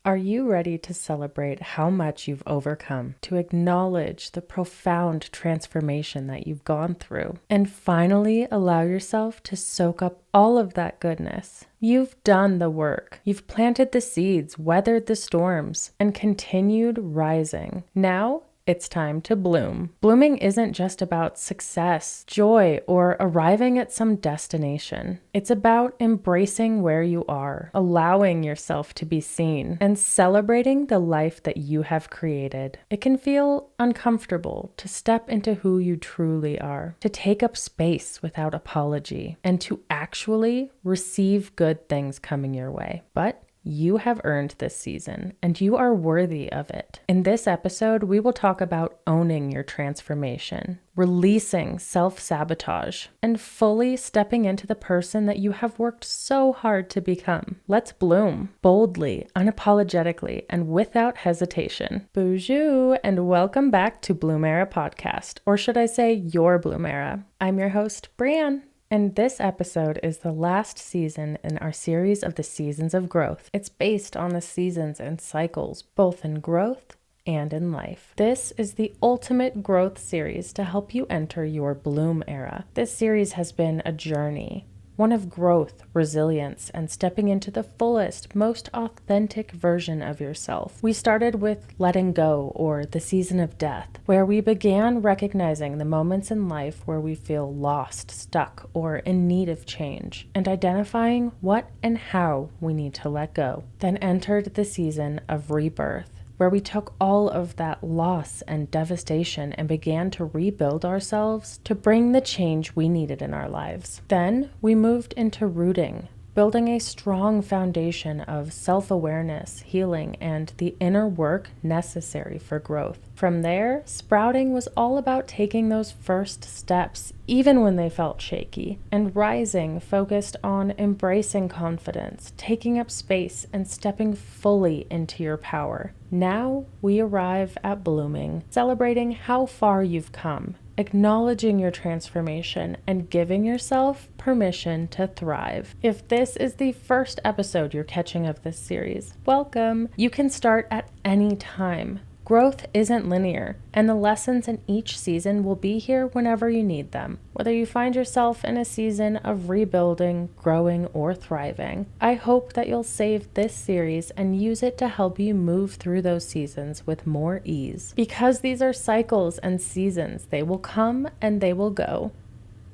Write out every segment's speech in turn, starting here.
Are you ready to celebrate how much you've overcome, to acknowledge the profound transformation that you've gone through, and finally allow yourself to soak up all of that goodness? You've done the work. You've planted the seeds, weathered the storms, and continued rising. Now, it's time to bloom. Blooming isn't just about success, joy, or arriving at some destination. It's about embracing where you are, allowing yourself to be seen, and celebrating the life that you have created. It can feel uncomfortable to step into who you truly are, to take up space without apology, and to actually receive good things coming your way. But you have earned this season, and you are worthy of it. In this episode, we will talk about owning your transformation, releasing self-sabotage, and fully stepping into the person that you have worked so hard to become. Let's bloom boldly, unapologetically, and without hesitation. Bonjour, and welcome back to Bloom Era Podcast, or should I say your Bloom Era. I'm your host, Brianne. And this episode is the last season in our series of the Seasons of Growth. It's based on the seasons and cycles, both in growth and in life. This is the ultimate growth series to help you enter your bloom era. This series has been a journey, one of growth, resilience, and stepping into the fullest, most authentic version of yourself. We started with letting go, or the season of death, where we began recognizing the moments in life where we feel lost, stuck, or in need of change, and identifying what and how we need to let go. Then entered the season of rebirth, where we took all of that loss and devastation and began to rebuild ourselves to bring the change we needed in our lives. Then we moved into rooting, building a strong foundation of self-awareness, healing, and the inner work necessary for growth. From there, sprouting was all about taking those first steps, even when they felt shaky, and rising focused on embracing confidence, taking up space, and stepping fully into your power. Now we arrive at blooming, celebrating how far you've come, acknowledging your transformation, and giving yourself permission to thrive. If this is the first episode you're catching of this series, welcome. You can start at any time. Growth isn't linear, and the lessons in each season will be here whenever you need them, whether you find yourself in a season of rebuilding, growing, or thriving. I hope that you'll save this series and use it to help you move through those seasons with more ease. Because these are cycles and seasons, they will come and they will go.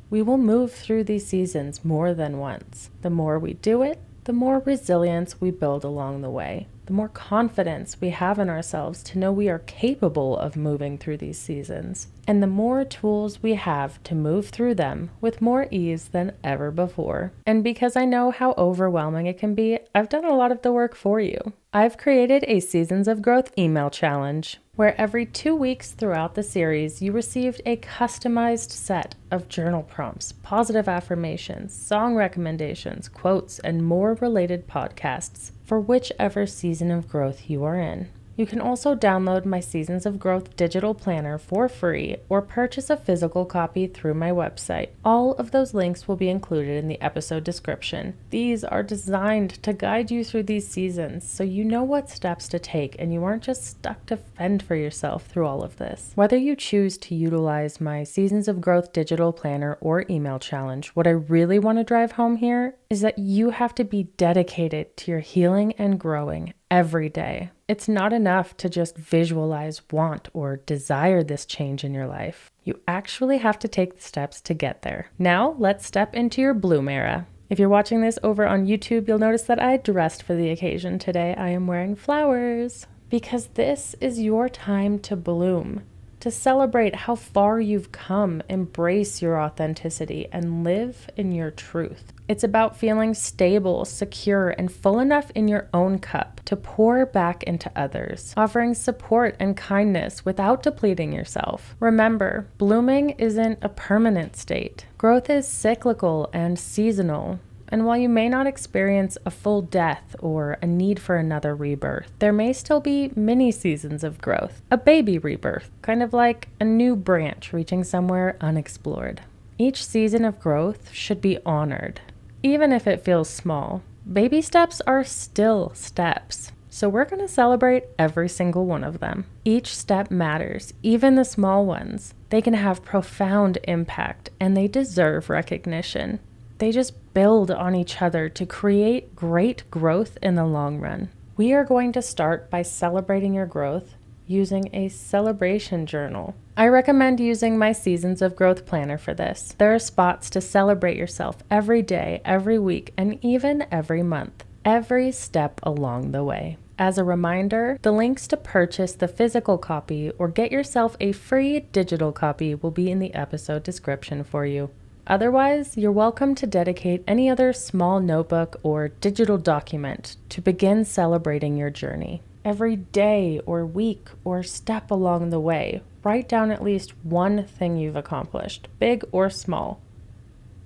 We will move through these seasons more than once. The more we do it, the more resilience we build along the way, the more confidence we have in ourselves to know we are capable of moving through these seasons, and the more tools we have to move through them with more ease than ever before. And because I know how overwhelming it can be, I've done a lot of the work for you. I've created a Seasons of Growth email challenge, where every 2 weeks throughout the series, you received a customized set of journal prompts, positive affirmations, song recommendations, quotes, and more related podcasts for whichever season of growth you are in. You can also download my Seasons of Growth digital planner for free or purchase a physical copy through my website. All of those links will be included in the episode description. These are designed to guide you through these seasons so you know what steps to take and you aren't just stuck to fend for yourself through all of this. Whether you choose to utilize my Seasons of Growth digital planner or email challenge, what I really want to drive home here is that you have to be dedicated to your healing and growing every day. It's not enough to just visualize, want, or desire this change in your life. You actually have to take the steps to get there. Now, let's step into your bloom era. If you're watching this over on YouTube, you'll notice that I dressed for the occasion today. I am wearing flowers because this is your time to bloom, to celebrate how far you've come, embrace your authenticity, and live in your truth. It's about feeling stable, secure, and full enough in your own cup to pour back into others, offering support and kindness without depleting yourself. Remember, blooming isn't a permanent state. Growth is cyclical and seasonal. And while you may not experience a full death or a need for another rebirth, there may still be mini seasons of growth, a baby rebirth, kind of like a new branch reaching somewhere unexplored. Each season of growth should be honored, even if it feels small. Baby steps are still steps. So we're going to celebrate every single one of them. Each step matters, even the small ones. They can have profound impact and they deserve recognition. They just build on each other to create great growth in the long run. We are going to start by celebrating your growth using a celebration journal. I recommend using my Seasons of Growth planner for this. There are spots to celebrate yourself every day, every week, and even every month, every step along the way. As a reminder, the links to purchase the physical copy or get yourself a free digital copy will be in the episode description for you. Otherwise, you're welcome to dedicate any other small notebook or digital document to begin celebrating your journey. Every day or week or step along the way, write down at least one thing you've accomplished, big or small.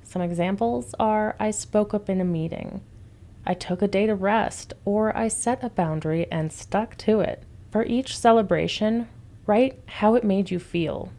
Some examples are: I spoke up in a meeting, I took a day to rest, or I set a boundary and stuck to it. For each celebration, write how it made you feel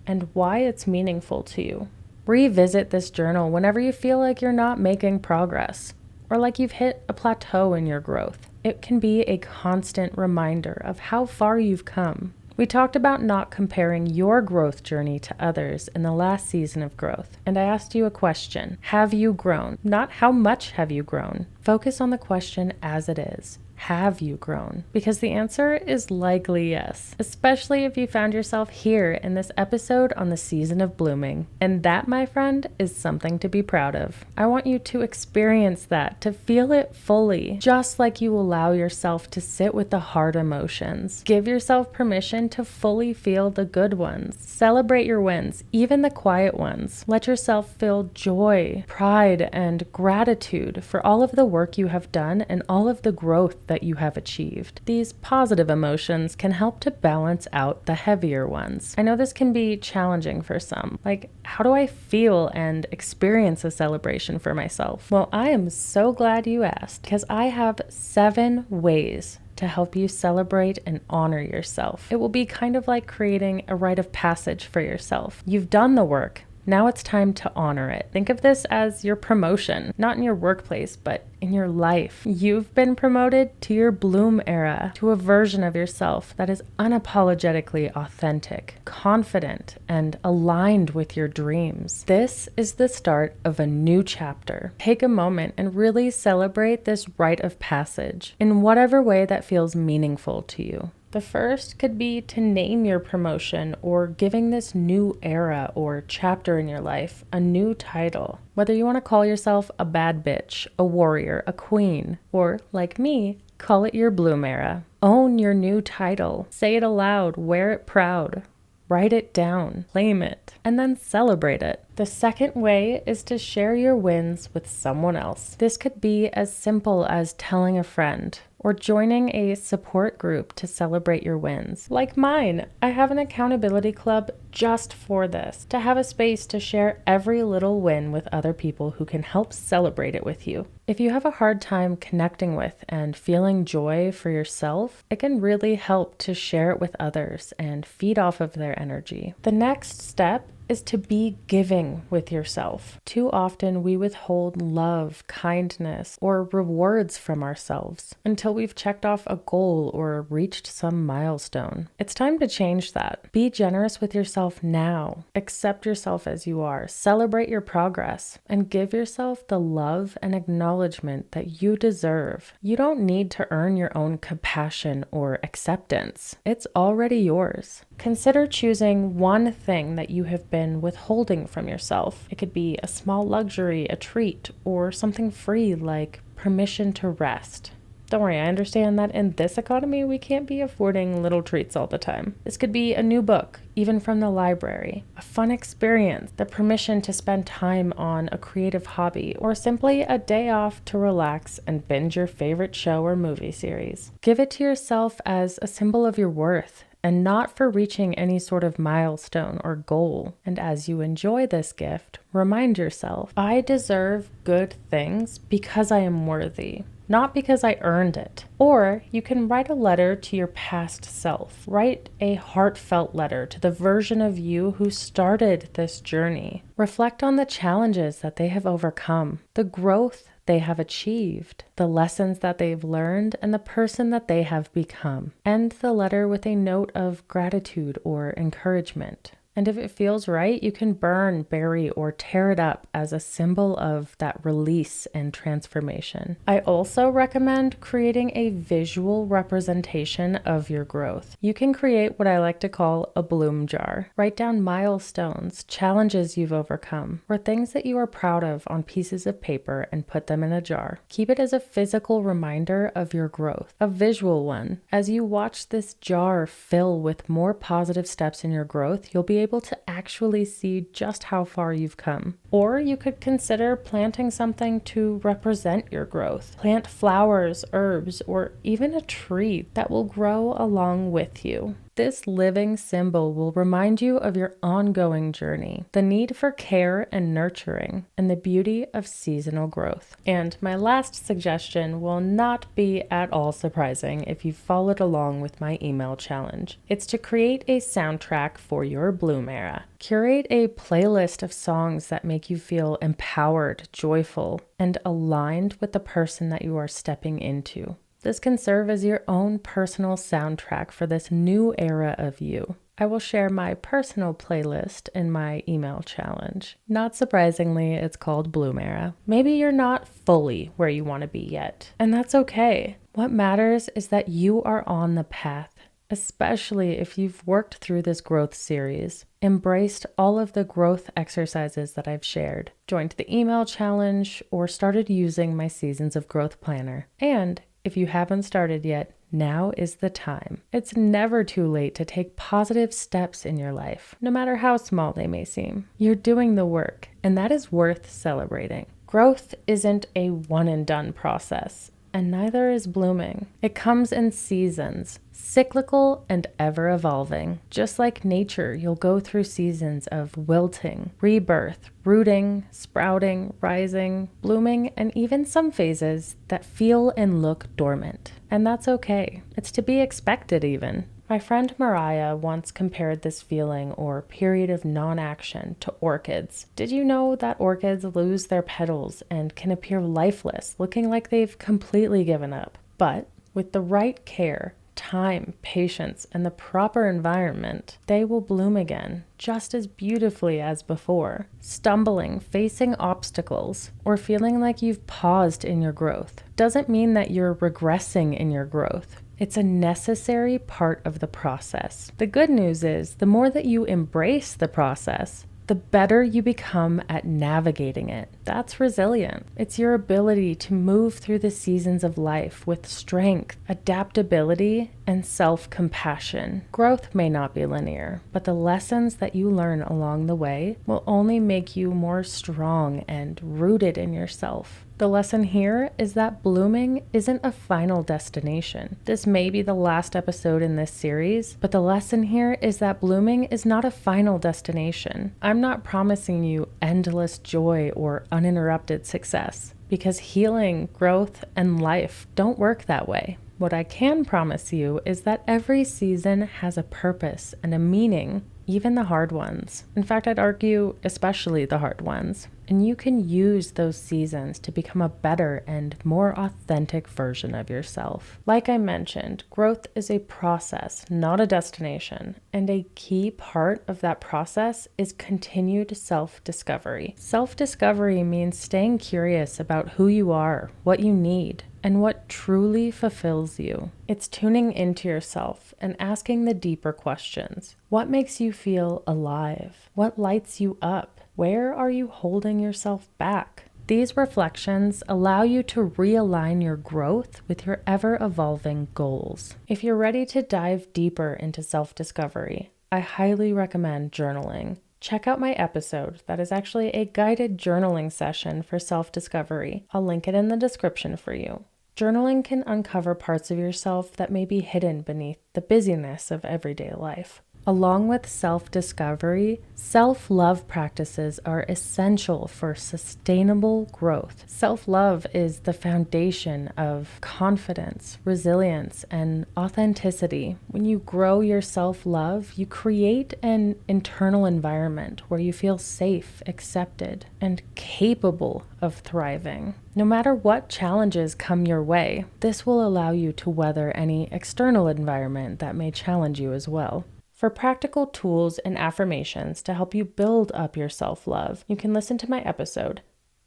and why it's meaningful to you. Revisit this journal whenever you feel like you're not making progress or like you've hit a plateau in your growth. It can be a constant reminder of how far you've come. We talked about not comparing your growth journey to others in the last season of growth, and I asked you a question. Have you grown? Not how much have you grown. Focus on the question as it is. Have you grown? Because the answer is likely yes, especially if you found yourself here in this episode on the season of blooming. And that, my friend, is something to be proud of. I want you to experience that, to feel it fully, just like you allow yourself to sit with the hard emotions. Give yourself permission to fully feel the good ones. Celebrate your wins, even the quiet ones. Let yourself feel joy, pride, and gratitude for all of the work you have done and all of the growth that you have achieved. These positive emotions can help to balance out the heavier ones. I know this can be challenging for some. Like, how do I feel and experience a celebration for myself? Well, I am so glad you asked, because I have 7 ways to help you celebrate and honor yourself. It will be kind of like creating a rite of passage for yourself. You've done the work. Now it's time to honor it. Think of this as your promotion, not in your workplace, but in your life. You've been promoted to your bloom era, to a version of yourself that is unapologetically authentic, confident, and aligned with your dreams. This is the start of a new chapter. Take a moment and really celebrate this rite of passage in whatever way that feels meaningful to you. The first could be to name your promotion or giving this new era or chapter in your life a new title. Whether you want to call yourself a bad bitch, a warrior, a queen, or like me, call it your bloom era. Own your new title. Say it aloud, wear it proud. Write it down, claim it, and then celebrate it. The second way is to share your wins with someone else. This could be as simple as telling a friend or joining a support group to celebrate your wins. Like mine, I have an accountability club just for this, to have a space to share every little win with other people who can help celebrate it with you. If you have a hard time connecting with and feeling joy for yourself, it can really help to share it with others and feed off of their energy. The next step is to be giving with yourself. Too often we withhold love, kindness, or rewards from ourselves until we've checked off a goal or reached some milestone. It's time to change that. Be generous with yourself now. Accept yourself as you are. Celebrate your progress and give yourself the love and acknowledgement that you deserve. You don't need to earn your own compassion or acceptance. It's already yours. Consider choosing one thing that you have been withholding from yourself. It could be a small luxury, a treat, or something free like permission to rest. Don't worry, I understand that in this economy, we can't be affording little treats all the time. This could be a new book, even from the library, a fun experience, the permission to spend time on a creative hobby, or simply a day off to relax and binge your favorite show or movie series. Give it to yourself as a symbol of your worth, and not for reaching any sort of milestone or goal. And as you enjoy this gift, remind yourself, I deserve good things because I am worthy, not because I earned it. Or you can write a letter to your past self. Write a heartfelt letter to the version of you who started this journey. Reflect on the challenges that they have overcome, the growth they have achieved, the lessons that they've learned, and the person that they have become. End the letter with a note of gratitude or encouragement. And if it feels right, you can burn, bury, or tear it up as a symbol of that release and transformation. I also recommend creating a visual representation of your growth. You can create what I like to call a bloom jar. Write down milestones, challenges you've overcome, or things that you are proud of on pieces of paper and put them in a jar. Keep it as a physical reminder of your growth, a visual one. As you watch this jar fill with more positive steps in your growth, you'll be able to actually see just how far you've come. Or you could consider planting something to represent your growth. Plant flowers, herbs, or even a tree that will grow along with you. This living symbol will remind you of your ongoing journey, the need for care and nurturing, and the beauty of seasonal growth. And my last suggestion will not be at all surprising if you followed along with my email challenge. It's to create a soundtrack for your bloom era. Curate a playlist of songs that make you feel empowered, joyful, and aligned with the person that you are stepping into. This can serve as your own personal soundtrack for this new era of you. I will share my personal playlist in my email challenge. Not surprisingly, it's called Bloom Era. Maybe you're not fully where you want to be yet, and that's okay. What matters is that you are on the path, especially if you've worked through this growth series, embraced all of the growth exercises that I've shared, joined the email challenge, or started using my Seasons of Growth planner. And if you haven't started yet, now is the time. It's never too late to take positive steps in your life, no matter how small they may seem. You're doing the work, and that is worth celebrating. Growth isn't a one and done process, and neither is blooming. It comes in seasons, cyclical and ever evolving. Just like nature, you'll go through seasons of wilting, rebirth, rooting, sprouting, rising, blooming, and even some phases that feel and look dormant. And that's okay. It's to be expected even. My friend Mariah once compared this feeling or period of non-action to orchids. Did you know that orchids lose their petals and can appear lifeless, looking like they've completely given up? But with the right care, time, patience, and the proper environment, they will bloom again, just as beautifully as before. Stumbling, facing obstacles, or feeling like you've paused in your growth doesn't mean that you're regressing in your growth. It's a necessary part of the process. The good news is, the more that you embrace the process, the better you become at navigating it. That's resilient. It's your ability to move through the seasons of life with strength, adaptability, and self-compassion. Growth may not be linear, but the lessons that you learn along the way will only make you more strong and rooted in yourself. The lesson here is that blooming isn't a final destination. This may be the last episode in this series, but the lesson here is that blooming is not a final destination. I'm not promising you endless joy or uninterrupted success, because healing, growth, and life don't work that way. What I can promise you is that every season has a purpose and a meaning, even the hard ones. In fact, I'd argue especially the hard ones. And you can use those seasons to become a better and more authentic version of yourself. Like I mentioned, growth is a process, not a destination. And a key part of that process is continued self-discovery. Self-discovery means staying curious about who you are, what you need, and what truly fulfills you. It's tuning into yourself and asking the deeper questions. What makes you feel alive? What lights you up? Where are you holding yourself back? These reflections allow you to realign your growth with your ever-evolving goals. If you're ready to dive deeper into self-discovery, I highly recommend journaling. Check out my episode that is actually a guided journaling session for self-discovery. I'll link it in the description for you. Journaling can uncover parts of yourself that may be hidden beneath the busyness of everyday life. Along with self-discovery, self-love practices are essential for sustainable growth. Self-love is the foundation of confidence, resilience, and authenticity. When you grow your self-love, you create an internal environment where you feel safe, accepted, and capable of thriving. No matter what challenges come your way, this will allow you to weather any external environment that may challenge you as well. For practical tools and affirmations to help you build up your self-love, you can listen to my episode,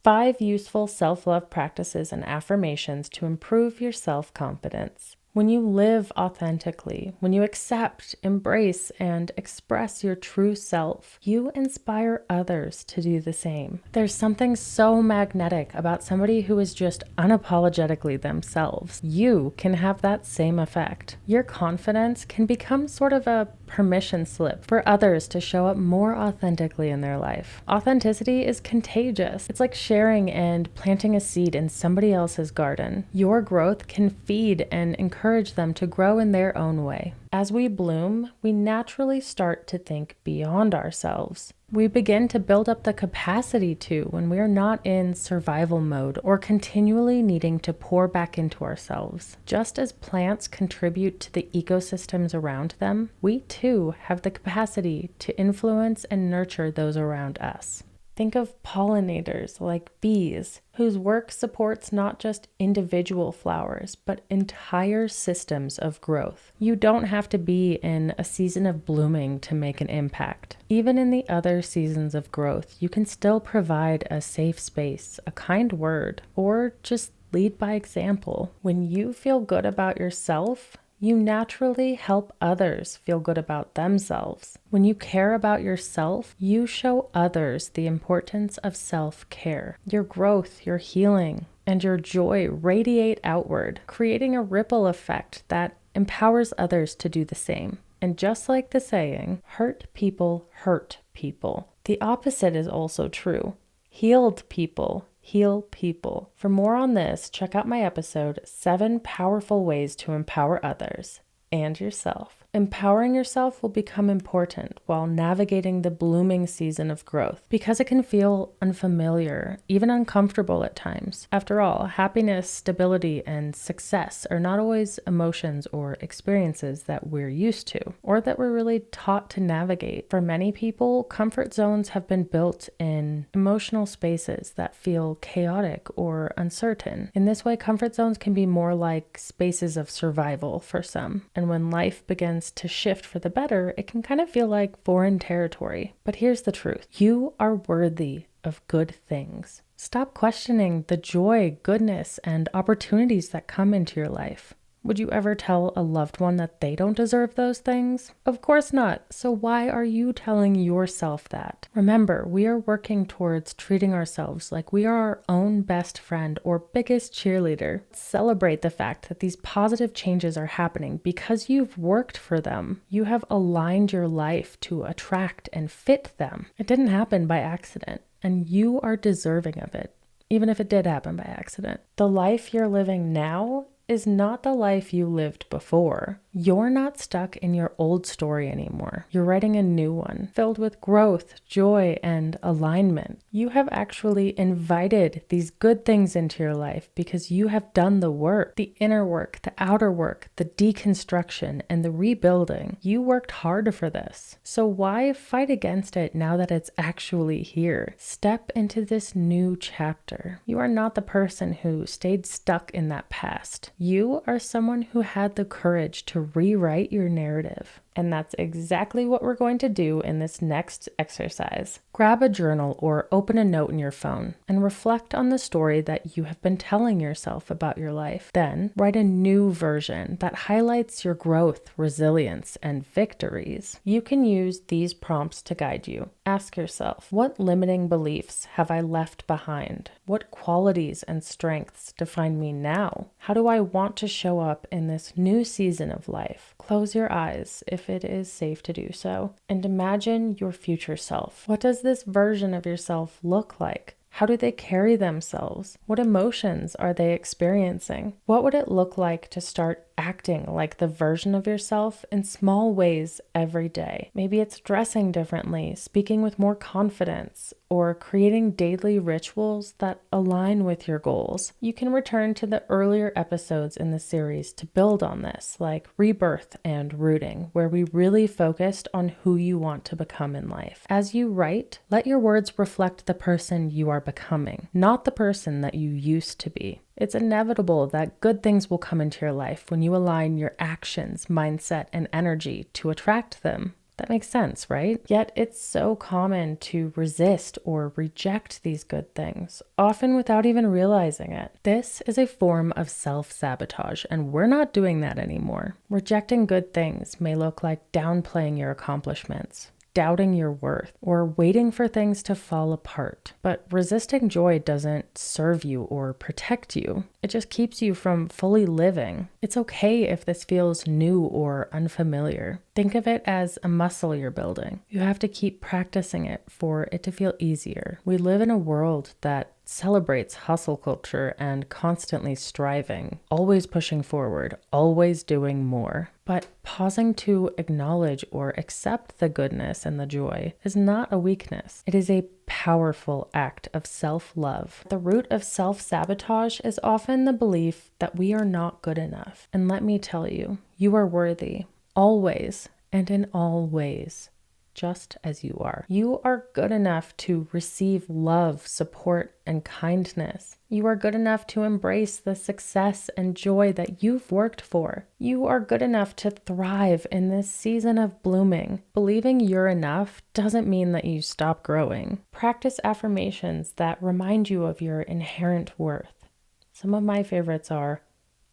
5 Useful Self-Love Practices and Affirmations to Improve Your Self-Confidence. When you live authentically, when you accept, embrace, and express your true self, you inspire others to do the same. There's something so magnetic about somebody who is just unapologetically themselves. You can have that same effect. Your confidence can become sort of a permission slip for others to show up more authentically in their life. Authenticity is contagious. It's like sharing and planting a seed in somebody else's garden. Your growth can feed and encourage them to grow in their own way. As we bloom, we naturally start to think beyond ourselves. We begin to build up the capacity to when we are not in survival mode or continually needing to pour back into ourselves. Just as plants contribute to the ecosystems around them, we too have the capacity to influence and nurture those around us. Think of pollinators like bees, whose work supports not just individual flowers, but entire systems of growth. You don't have to be in a season of blooming to make an impact. Even in the other seasons of growth, you can still provide a safe space, a kind word, or just lead by example. When you feel good about yourself, you naturally help others feel good about themselves. When you care about yourself, you show others the importance of self-care. Your growth, your healing, and your joy radiate outward, creating a ripple effect that empowers others to do the same. And just like the saying, hurt people hurt people, the opposite is also true. Healed people heal people. For more on this, check out my episode, 7 Powerful Ways to Empower Others and Yourself. Empowering yourself will become important while navigating the blooming season of growth because it can feel unfamiliar, even uncomfortable at times. After all, happiness, stability, and success are not always emotions or experiences that we're used to or that we're really taught to navigate. For many people, comfort zones have been built in emotional spaces that feel chaotic or uncertain. In this way, comfort zones can be more like spaces of survival for some. And when life begins to shift for the better, it can kind of feel like foreign territory. But here's the truth. You are worthy of good things. Stop questioning the joy, goodness, and opportunities that come into your life. Would you ever tell a loved one that they don't deserve those things? Of course not. So why are you telling yourself that? Remember, we are working towards treating ourselves like we are our own best friend or biggest cheerleader. Celebrate the fact that these positive changes are happening because you've worked for them. You have aligned your life to attract and fit them. It didn't happen by accident, and you are deserving of it, even if it did happen by accident. The life you're living now is not the life you lived before. You're not stuck in your old story anymore. You're writing a new one, filled with growth, joy, and alignment. You have actually invited these good things into your life because you have done the work, the inner work, the outer work, the deconstruction, and the rebuilding. You worked hard for this. So why fight against it now that it's actually here? Step into this new chapter. You are not the person who stayed stuck in that past. You are someone who had the courage to rewrite your narrative. And that's exactly what we're going to do in this next exercise. Grab a journal or open a note in your phone and reflect on the story that you have been telling yourself about your life. Then write a new version that highlights your growth, resilience, and victories. You can use these prompts to guide you. Ask yourself, what limiting beliefs have I left behind? What qualities and strengths define me now? How do I want to show up in this new season of life? Close your eyes if it is safe to do so, and imagine your future self. What does this version of yourself look like? How do they carry themselves? What emotions are they experiencing? What would it look like to start acting like the version of yourself in small ways every day. Maybe it's dressing differently, speaking with more confidence, or creating daily rituals that align with your goals. You can return to the earlier episodes in the series to build on this, like Rebirth and Rooting, where we really focused on who you want to become in life. As you write, let your words reflect the person you are becoming, not the person that you used to be. It's inevitable that good things will come into your life when you align your actions, mindset, and energy to attract them. That makes sense, right? Yet it's so common to resist or reject these good things, often without even realizing it. This is a form of self-sabotage, and we're not doing that anymore. Rejecting good things may look like downplaying your accomplishments, doubting your worth, or waiting for things to fall apart. But resisting joy doesn't serve you or protect you. It just keeps you from fully living. It's okay if this feels new or unfamiliar. Think of it as a muscle you're building. You have to keep practicing it for it to feel easier. We live in a world that celebrates hustle culture and constantly striving, always pushing forward, always doing more. But pausing to acknowledge or accept the goodness and the joy is not a weakness. It is a powerful act of self-love. The root of self-sabotage is often the belief that we are not good enough. And let me tell you, you are worthy, always and in all ways, just as you are. You are good enough to receive love, support, and kindness. You are good enough to embrace the success and joy that you've worked for. You are good enough to thrive in this season of blooming. Believing you're enough doesn't mean that you stop growing. Practice affirmations that remind you of your inherent worth. Some of my favorites are,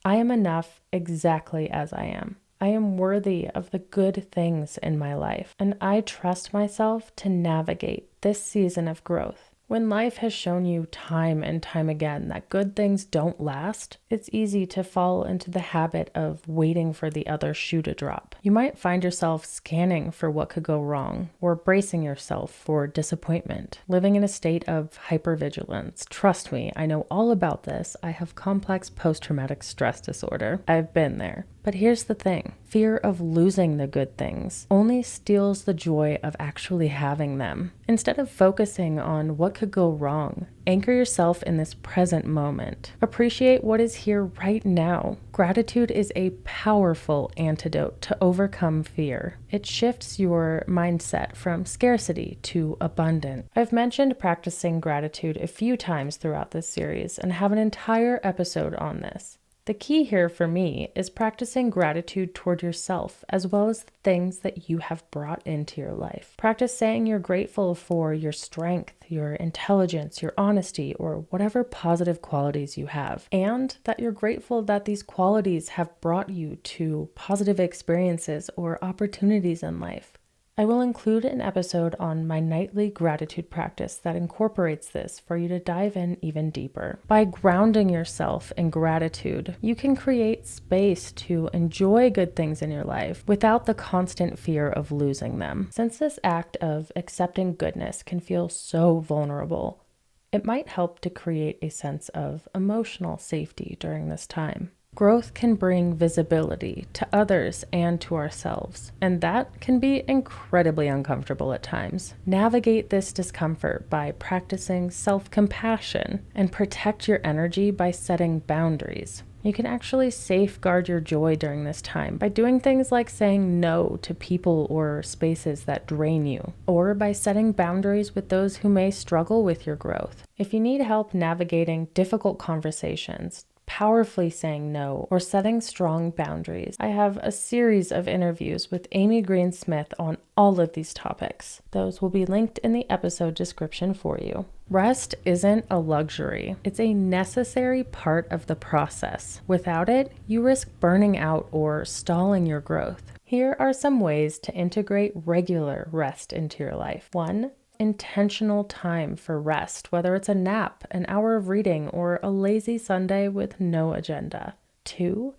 I am enough exactly as I am. I am worthy of the good things in my life, and I trust myself to navigate this season of growth. When life has shown you time and time again that good things don't last, it's easy to fall into the habit of waiting for the other shoe to drop. You might find yourself scanning for what could go wrong, or bracing yourself for disappointment, living in a state of hypervigilance. Trust me, I know all about this. I have complex post-traumatic stress disorder. I've been there. But here's the thing, fear of losing the good things only steals the joy of actually having them. Instead of focusing on what could go wrong, anchor yourself in this present moment. Appreciate what is here right now. Gratitude is a powerful antidote to overcome fear. It shifts your mindset from scarcity to abundant. I've mentioned practicing gratitude a few times throughout this series and have an entire episode on this. The key here for me is practicing gratitude toward yourself as well as the things that you have brought into your life. Practice saying you're grateful for your strength, your intelligence, your honesty, or whatever positive qualities you have, and that you're grateful that these qualities have brought you to positive experiences or opportunities in life. I will include an episode on my nightly gratitude practice that incorporates this for you to dive in even deeper. By grounding yourself in gratitude, you can create space to enjoy good things in your life without the constant fear of losing them. Since this act of accepting goodness can feel so vulnerable, it might help to create a sense of emotional safety during this time. Growth can bring visibility to others and to ourselves, and that can be incredibly uncomfortable at times. Navigate this discomfort by practicing self-compassion and protect your energy by setting boundaries. You can actually safeguard your joy during this time by doing things like saying no to people or spaces that drain you, or by setting boundaries with those who may struggle with your growth. If you need help navigating difficult conversations, powerfully saying no, or setting strong boundaries, I have a series of interviews with Amy Green Smith on all of these topics. Those will be linked in the episode description for you. Rest isn't a luxury. It's a necessary part of the process. Without it, you risk burning out or stalling your growth. Here are some ways to integrate regular rest into your life. 1. Intentional time for rest, whether it's a nap, an hour of reading, or a lazy Sunday with no agenda. 2.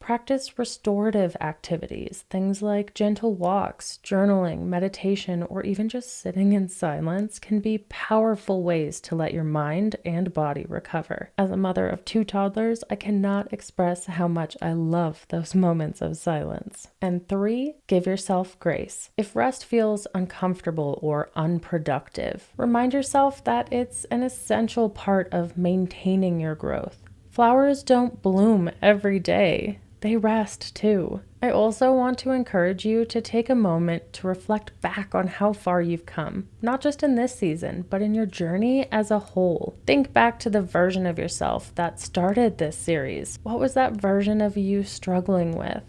Practice restorative activities, things like gentle walks, journaling, meditation, or even just sitting in silence can be powerful ways to let your mind and body recover. As a mother of 2 toddlers, I cannot express how much I love those moments of silence. And 3, give yourself grace. If rest feels uncomfortable or unproductive, remind yourself that it's an essential part of maintaining your growth. Flowers don't bloom every day. They rest too. I also want to encourage you to take a moment to reflect back on how far you've come, not just in this season, but in your journey as a whole. Think back to the version of yourself that started this series. What was that version of you struggling with?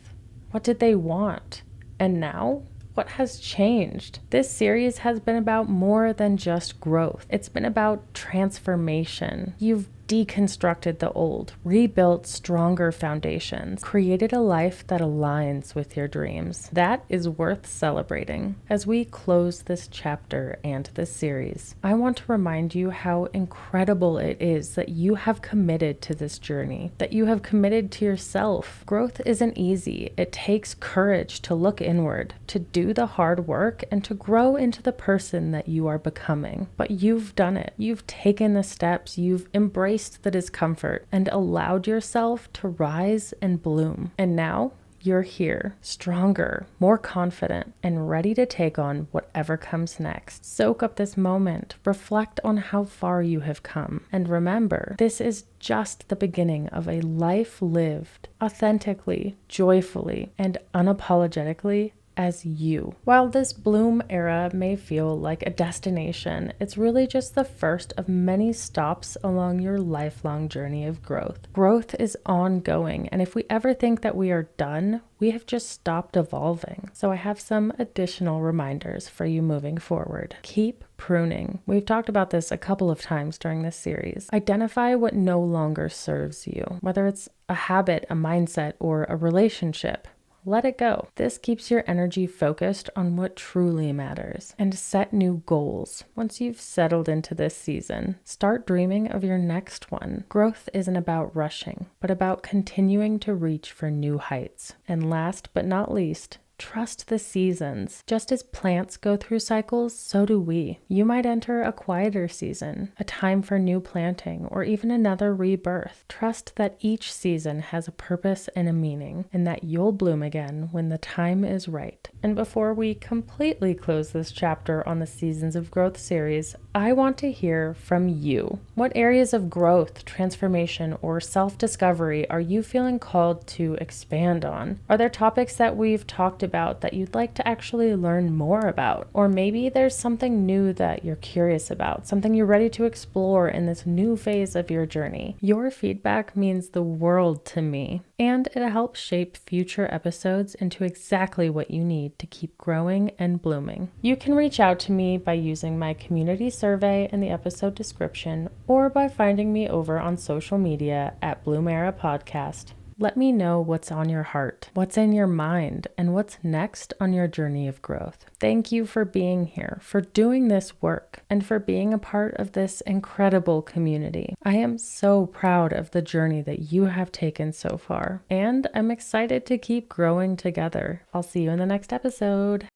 What did they want? And now? What has changed? This series has been about more than just growth. It's been about transformation. You've deconstructed the old, rebuilt stronger foundations, created a life that aligns with your dreams. That is worth celebrating. As we close this chapter and this series, I want to remind you how incredible it is that you have committed to this journey, that you have committed to yourself. Growth isn't easy. It takes courage to look inward, to do the hard work, and to grow into the person that you are becoming. But you've done it. You've taken the steps. You've embraced the discomfort and allowed yourself to rise and bloom. And now you're here, stronger, more confident, and ready to take on whatever comes next. Soak up this moment, reflect on how far you have come, and remember, this is just the beginning of a life lived authentically, joyfully, and unapologetically as you. While this bloom era may feel like a destination, it's really just the first of many stops along your lifelong journey of growth. Growth is ongoing, and if we ever think that we are done, we have just stopped evolving. So I have some additional reminders for you moving forward. Keep pruning. We've talked about this a couple of times during this series. Identify what no longer serves you, whether it's a habit, a mindset, or a relationship. Let it go. This keeps your energy focused on what truly matters. And set new goals. Once you've settled into this season, start dreaming of your next one. Growth isn't about rushing, but about continuing to reach for new heights. And last but not least, trust the seasons. Just as plants go through cycles, so do we. You might enter a quieter season, a time for new planting, or even another rebirth. Trust that each season has a purpose and a meaning, and that you'll bloom again when the time is right. And before we completely close this chapter on the Seasons of Growth series, I want to hear from you. What areas of growth, transformation, or self-discovery are you feeling called to expand on? Are there topics that we've talked about that you'd like to actually learn more about? Or maybe there's something new that you're curious about, something you're ready to explore in this new phase of your journey. Your feedback means the world to me, and it helps shape future episodes into exactly what you need to keep growing and blooming. You can reach out to me by using my community survey in the episode description, or by finding me over on social media at Bloom Era Podcast. Let me know what's on your heart, what's in your mind, and what's next on your journey of growth. Thank you for being here, for doing this work, and for being a part of this incredible community. I am so proud of the journey that you have taken so far, and I'm excited to keep growing together. I'll see you in the next episode.